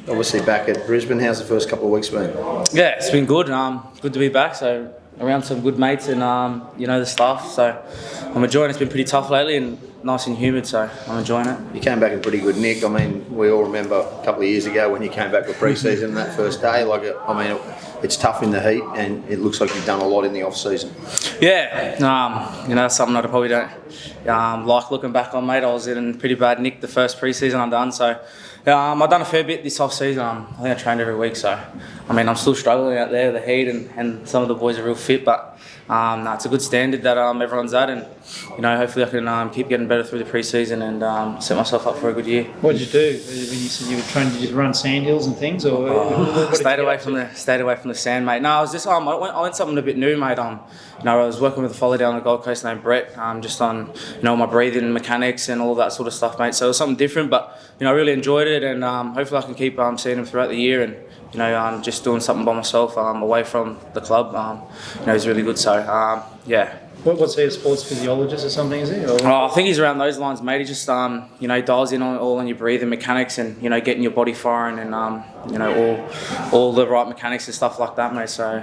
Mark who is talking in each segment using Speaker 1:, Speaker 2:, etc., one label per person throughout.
Speaker 1: Obviously back at Brisbane. How's the first couple of weeks been?
Speaker 2: Yeah, it's been good. Good to be back. So around some good mates and the staff. So I'm enjoying it. It's been pretty tough lately and nice and humid. So I'm enjoying it.
Speaker 1: You came back in pretty good nick. I mean, we all remember a couple of years ago when you came back for pre-season that first day. It's tough in the heat, and it looks like you've done a lot in the off season.
Speaker 2: Yeah, that's something that I probably don't like looking back on, mate. I was in pretty bad nick the first pre-season I've done. So I've done a fair bit this off season. I think I trained every week. So I'm still struggling out there with the heat, and some of the boys are real fit, but it's a good standard that everyone's at, and hopefully I can keep getting better through the pre-season and set myself up for a good year.
Speaker 3: What did you do when you said you were training? Did you run sand hills and things, or
Speaker 2: stayed away from the sand, mate? No, I was just I went something a bit new, mate. I was working with a fella down on the Gold Coast named Brett, just on my breathing mechanics and all that sort of stuff, mate. So it was something different, but I really enjoyed it, and hopefully I can keep seeing him throughout the year, and just doing something by myself away from the club. He's really good. So yeah.
Speaker 3: What's he, a sports physiologist or something, is he?
Speaker 2: I think he's around those lines, mate. He just dials in on your breathing mechanics and getting your body firing and all the right mechanics and stuff like that, mate. So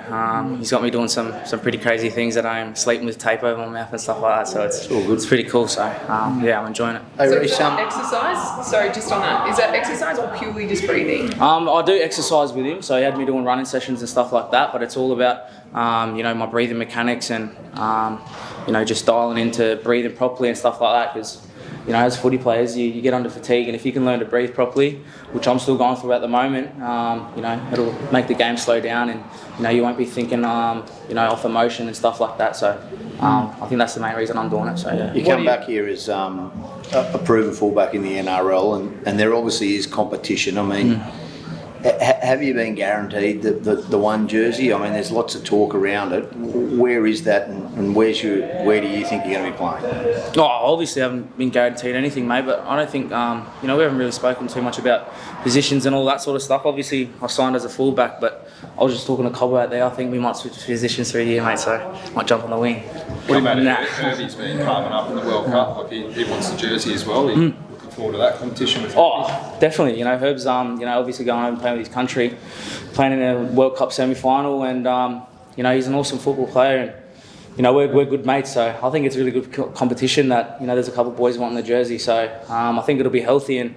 Speaker 2: he's got me doing some pretty crazy things at home, sleeping with tape over my mouth and stuff like that. So it's pretty cool. So yeah, I'm enjoying it.
Speaker 1: Hey,
Speaker 4: So
Speaker 1: Reece,
Speaker 4: exercise? Sorry, just on that. Is that exercise or purely just breathing?
Speaker 2: I do exercise with him, so he had me doing running sessions and stuff like that. But it's all about my breathing mechanics and just dialing into breathing properly and stuff like that. Because as footy players, you get under fatigue, and if you can learn to breathe properly, which I'm still going through at the moment, it'll make the game slow down, and you won't be thinking off emotion and stuff like that. So I think that's the main reason I'm doing it. So yeah.
Speaker 1: You come back here as a proven fullback in the NRL, and there obviously is competition. I mean, have you been guaranteed the one jersey? I mean, there's lots of talk around it. Where is that, and where do you think you're going to be playing?
Speaker 2: Obviously I haven't been guaranteed anything, mate, but I don't think, we haven't really spoken too much about positions and all that sort of stuff. Obviously I signed as a fullback, but I was just talking to Cobbo out there. I think we might switch positions through here, mate, so I might jump on the wing.
Speaker 5: What about Herbie's been carving up in the World Cup? Like he wants the jersey as well. Looking forward to that competition with
Speaker 2: definitely. Herb's obviously going over and playing with his country, playing in a World Cup semi-final, and he's an awesome football player, and we're good mates. So I think it's a really good competition that there's a couple of boys wanting the jersey. So I think it'll be healthy and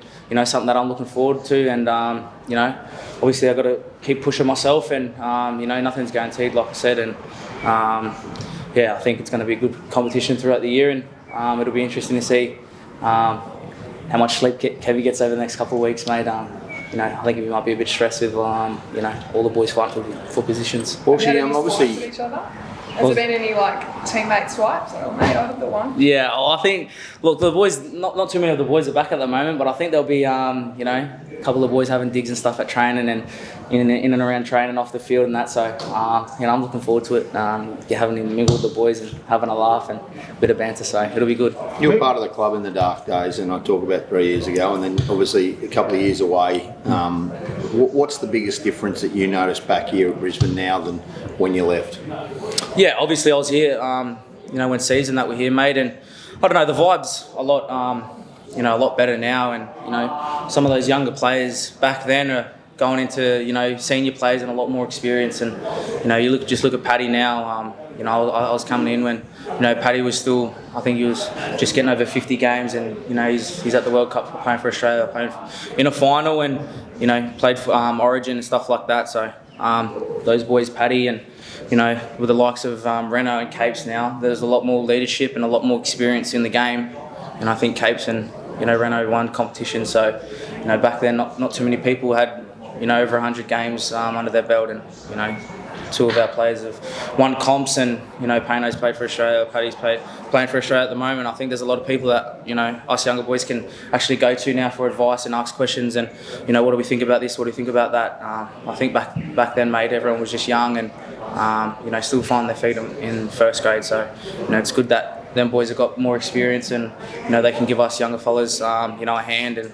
Speaker 2: something that I'm looking forward to. And obviously I've got to keep pushing myself, and nothing's guaranteed, like I said. And I think it's going to be a good competition throughout the year, and it'll be interesting to see how much sleep Kevy gets over the next couple of weeks, mate. I think he might be a bit stressed with all the boys fighting for positions.
Speaker 4: Have you had any swipes at each other? Has there been any teammate swipes? Oh mate, I have the one.
Speaker 2: Yeah, I think the boys, not too many of the boys are back at the moment, but I think there'll be a couple of boys having digs and stuff at training and in and around training off the field and that. So I'm looking forward to it. Having to mingle with the boys and having a laugh and a bit of banter. So it'll be good.
Speaker 1: You were part of the club in the dark days, and I talk about 3 years ago, and then obviously a couple of years away. What's the biggest difference that you noticed back here at Brisbane now than when you left?
Speaker 2: Yeah, obviously I was here, when season that we're here, mate, and I don't know, the vibe's a lot better now, and some of those younger players back then are going into senior players and a lot more experience, and you look at Paddy now. I was coming in when Paddy was still, I think he was just getting over 50 games, and he's at the World Cup playing for Australia, playing in a final, and played for Origin and stuff like that. So those boys, Paddy, and with the likes of Reno and Capes now, there's a lot more leadership and a lot more experience in the game, and I think Capes and Reno won competition. So back then not too many people had over 100 games under their belt, and two of our players have won comps, and Payno's played for Australia, Paddy's playing for Australia at the moment. I think there's a lot of people that us younger boys can actually go to now for advice and ask questions, and what do we think about this, what do you think about that. I think back then, mate, everyone was just young and still finding their feet in first grade. So it's good that them boys have got more experience, and they can give us younger fellas a hand and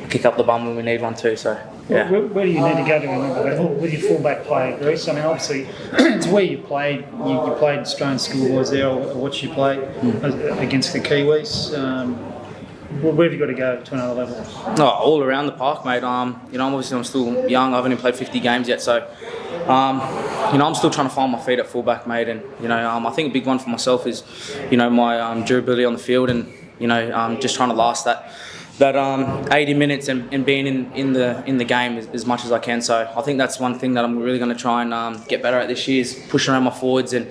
Speaker 2: kick up the bum when we need one too. So yeah.
Speaker 3: Where do you need to go to another level with your fullback play, Reece? I mean, obviously, it's where you played. You played Australian schoolboys there. I watched you play against the Kiwis. Where have you got to go to another level?
Speaker 2: Oh, all around the park, mate. I'm still young. I haven't even played 50 games yet, so I'm still trying to find my feet at fullback, mate. And I think a big one for myself is, my durability on the field, and just trying to last that 80 minutes and being in the game as much as I can. So I think that's one thing that I'm really going to try and get better at this year, is pushing around my forwards and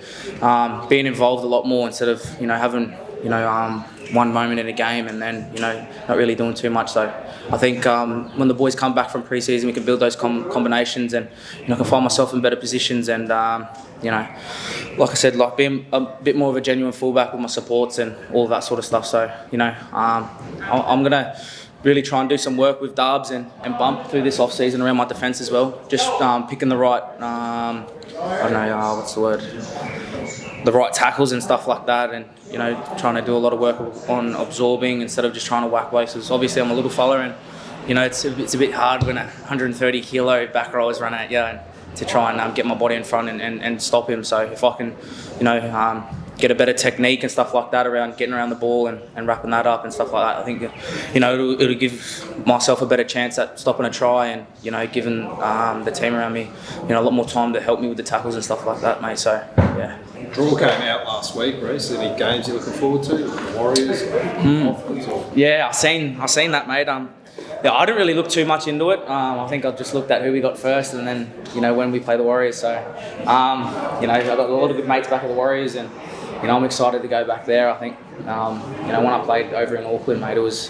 Speaker 2: being involved a lot more, instead of having one moment in a game and then not really doing too much. So I think when the boys come back from pre-season, we can build those combinations, and I can find myself in better positions, and like I said, like being a bit more of a genuine fullback with my supports and all of that sort of stuff. So I'm gonna really try and do some work with Darbs and bump through this off season around my defence as well. Just picking the right the right tackles and stuff like that, and trying to do a lot of work on absorbing instead of just trying to whack places. Obviously I'm a little fella, and it's a bit hard when a 130 kilo back row is run at you, and to try and get my body in front and stop him. So if I can get a better technique and stuff like that around getting around the ball and wrapping that up and stuff like that, I think it'll give myself a better chance at stopping a try, and giving the team around me a lot more time to help me with the tackles and stuff like that, mate. So yeah.
Speaker 5: Draw came out last week, Reece. Any games you're looking forward to? The Warriors?
Speaker 2: Yeah, I seen that, mate. Yeah, I didn't really look too much into it. I think I just looked at who we got first, and then when we play the Warriors. So I got a lot of good mates back at the Warriors, and I'm excited to go back there. I think when I played over in Auckland, mate, it was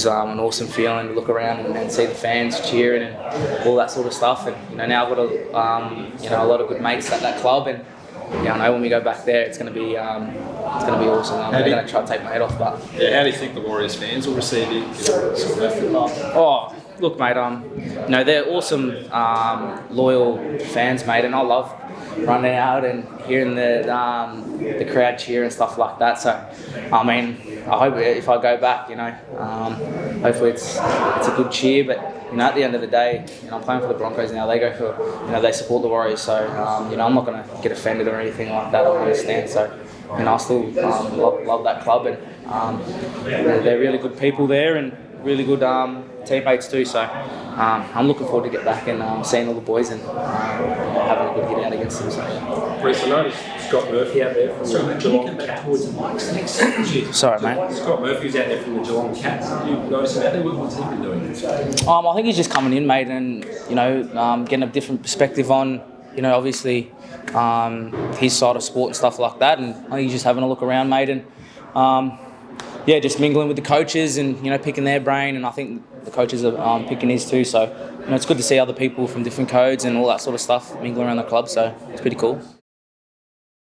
Speaker 2: an awesome feeling to look around and see the fans cheering and all that sort of stuff. And now I've got a lot of good mates at that club, and I know when we go back there, it's going to be awesome. I'm going to try to take my head off. But
Speaker 5: yeah, how do you think the Warriors fans will receive it? Sort of left the club?
Speaker 2: Oh, look, mate. They're awesome, loyal fans, mate, and I love running out and hearing the crowd cheer and stuff like that. So, I hope if I go back, hopefully it's a good cheer. But at the end of the day, I'm playing for the Broncos now. They go for, they support the Warriors. So, I'm not going to get offended or anything like that. I understand. So, I still love that club, and they're really good people there and really good teammates too. So, I'm looking forward to get back and seeing all the boys and having a good hit out against them. So.
Speaker 6: Reece, I noticed Scott Murphy out there from the Geelong Cats.
Speaker 2: Sorry, mate.
Speaker 6: Scott Murphy's out there from the Geelong Cats. Have you noticed him out there? What's he been doing?
Speaker 2: I think he's just coming in, mate, and getting a different perspective on obviously his side of sport and stuff like that. And I think he's just having a look around, mate, and just mingling with the coaches and picking their brain. And I think the coaches are picking his too. So it's good to see other people from different codes and all that sort of stuff mingle around the club. So it's pretty cool.